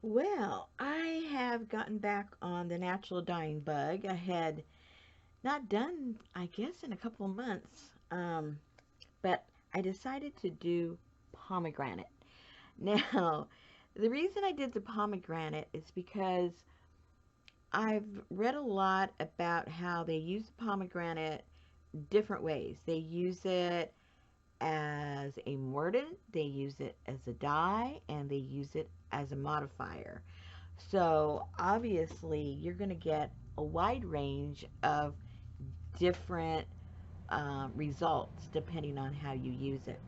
Well, I have gotten back on the natural dyeing bug. I had not done, I guess, in a couple of months, but I decided to do pomegranate. Now, the reason I did the pomegranate is because I've read a lot about how they use the pomegranate different ways. They use it as a mordant, they use it as a dye, and they use it as a modifier. So obviously, you're going to get a wide range of different results depending on how you use it.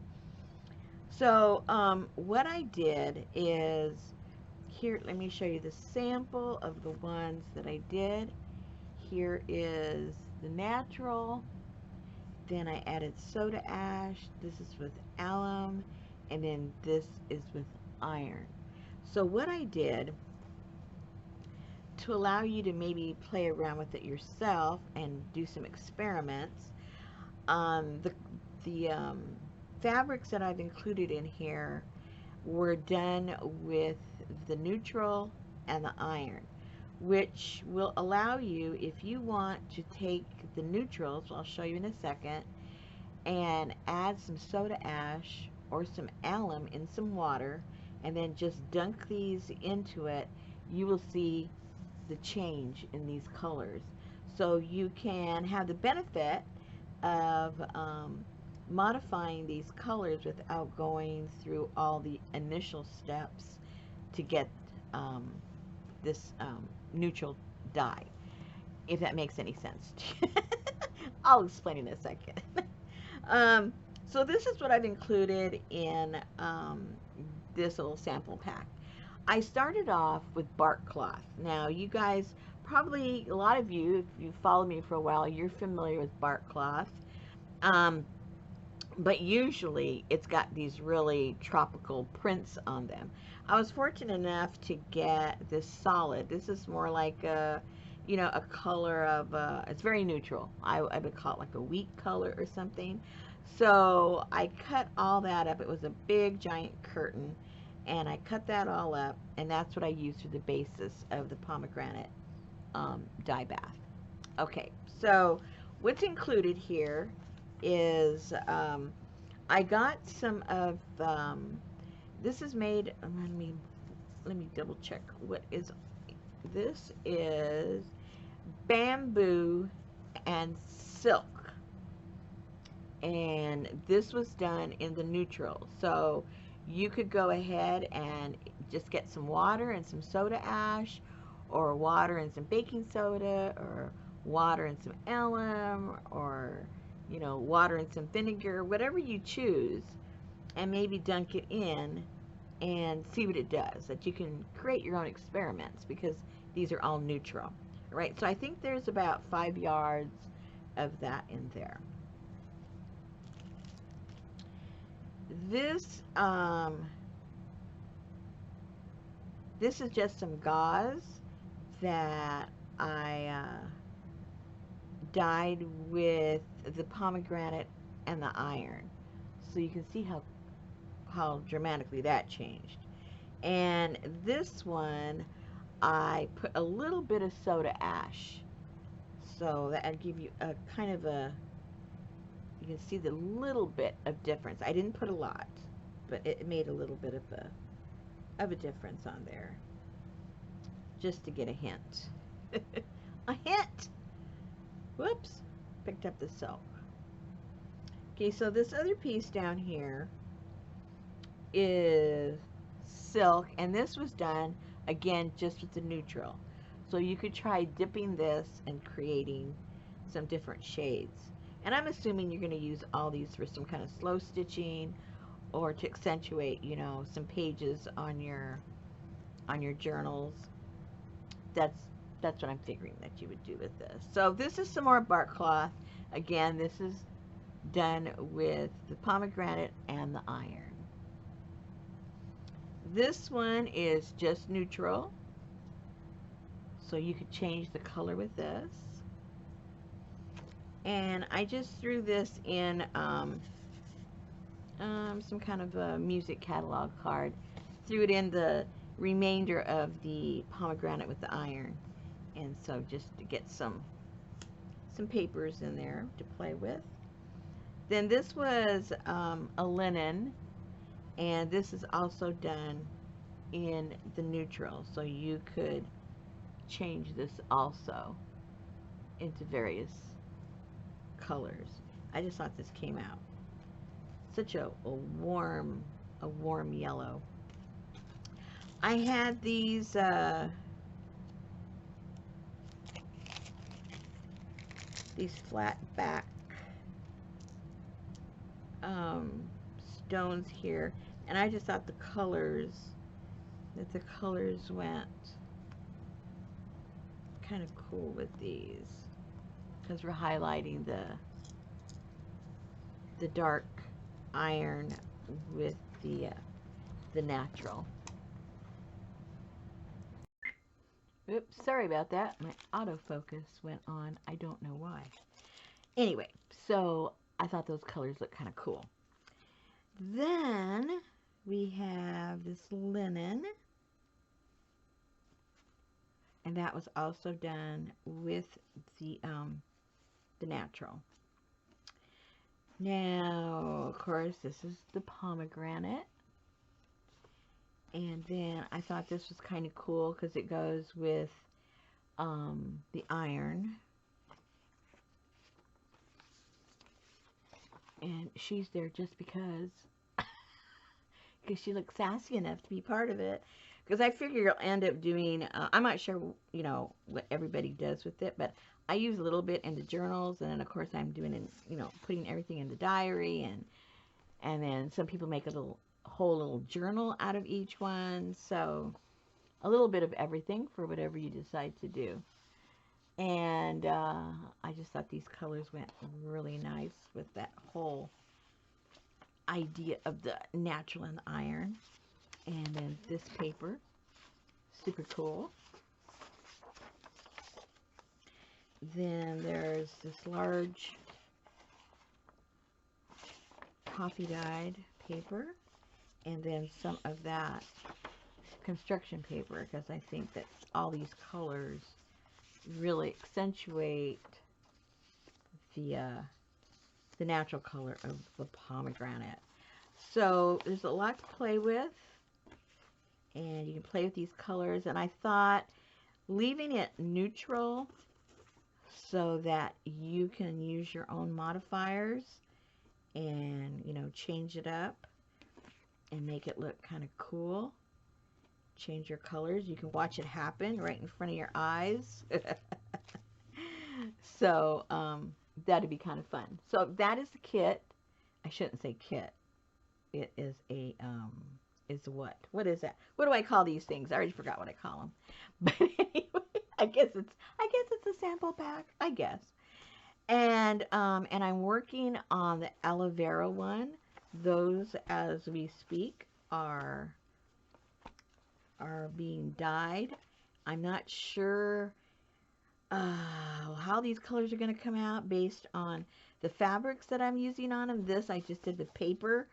So what I did is here, let me show you the sample of the ones that I did. Here is the natural. Then I added soda ash. This is with alum. And then this is with iron. So what I did to allow you to maybe play around with it yourself and do some experiments, the fabrics that I've included in here were done with the neutral and the iron, which will allow you, if you want to take the neutrals, I'll show you in a second, and add some soda ash or some alum in some water, and then just dunk these into it, you will see the change in these colors. So you can have the benefit of modifying these colors without going through all the initial steps to get um, this neutral dye, if that makes any sense. I'll explain in a second. um, so this is what I've included in this little sample pack. I started off with bark cloth. Now, you guys, probably a lot of you, if you followed me for a while, you're familiar with bark cloth. Um, but usually it's got these really tropical prints on them. I was fortunate enough to get this solid. This is more like a color of, it's very neutral. I would call it like a wheat color or something. So I cut all that up. It was a big giant curtain, and I cut that all up, and that's what I used for the basis of the pomegranate dye bath. Okay, so what's included here is I got some of this is made. Let me double check what is this is bamboo and silk, and this was done in the neutral. So you could go ahead and just get some water and some soda ash, or water and some baking soda, or water and some alum, or water and some vinegar, whatever you choose, and maybe dunk it in and see what it does. That you can create your own experiments because these are all neutral, right? So I think there's about 5 yards of that in there. This this is just some gauze that I dyed with the pomegranate and the iron. So you can see how dramatically that changed. And this one, I put a little bit of soda ash. So that'll give you a kind of you can see the little bit of difference. I didn't put a lot, but it made a little bit of a difference on there. Just to get a hint. A hint! Whoops, picked up the silk. Okay, so this other piece down here is silk, and this was done again just with the neutral. So you could try dipping this and creating some different shades. And I'm assuming you're going to use all these for some kind of slow stitching or to accentuate, some pages on your journals. That's what I'm figuring that you would do with this. So this is some more bark cloth. Again, this is done with the pomegranate and the iron. This one is just neutral, so you could change the color with this. And I just threw this in some kind of a music catalog card. Threw it in the remainder of the pomegranate with the iron. And so just to get some papers in there to play with. Then this was a linen, and this is also done in the neutral, so you could change this also into various colors. I just thought this came out such a warm yellow. I had these flat back stones here, and I just thought the colors went kind of cool with these, because we're highlighting the dark iron with the natural. Oops, sorry about that. My autofocus went on. I don't know why. Anyway, so I thought those colors looked kind of cool. Then we have this linen, and that was also done with the natural. Now, of course, this is the pomegranate. And then I thought this was kind of cool because it goes with the iron. And she's there just because she looks sassy enough to be part of it. Because I figure you'll end up doing, I'm not sure, you know, what everybody does with it, but I use a little bit in the journals, and then of course I'm doing it, you know, putting everything in the diary, and then some people make a whole little journal out of each one. So a little bit of everything for whatever you decide to do. And I just thought these colors went really nice with that whole idea of the natural and the iron. And then this paper, super cool. Then there's this large coffee dyed paper, and then some of that construction paper, because I think that all these colors really accentuate the natural color of the pomegranate. So there's a lot to play with, and you can play with these colors. And I thought leaving it neutral so that you can use your own modifiers and, you know, change it up and make it look kind of cool. Change your colors. You can watch it happen right in front of your eyes. So that'd be kind of fun. So that is the kit. I shouldn't say kit. It is a is what? What is that? What do I call these things? I already forgot what I call them. But anyway, I guess it's a sample pack. I guess. And I'm working on the aloe vera one. Those, as we speak, are being dyed. I'm not sure how these colors are going to come out based on the fabrics that I'm using on them. This, I just did the paper,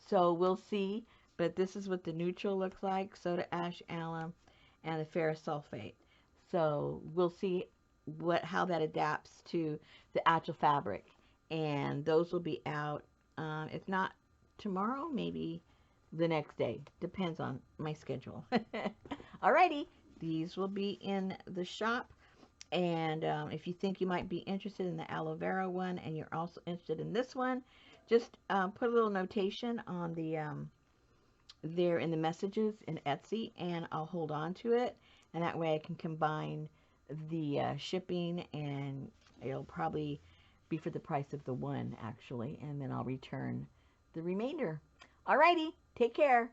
so we'll see. But this is what the neutral looks like, soda ash, alum, and the ferrous sulfate. So we'll see how that adapts to the actual fabric. And those will be out, if not tomorrow, maybe the next day. Depends on my schedule. Alrighty, these will be in the shop. And if you think you might be interested in the aloe vera one, and you're also interested in this one, just put a little notation on the there in the messages in Etsy, and I'll hold on to it, and that way I can combine the shipping, and it'll probably be for the price of the one, actually, and then I'll return the remainder. Alrighty, take care.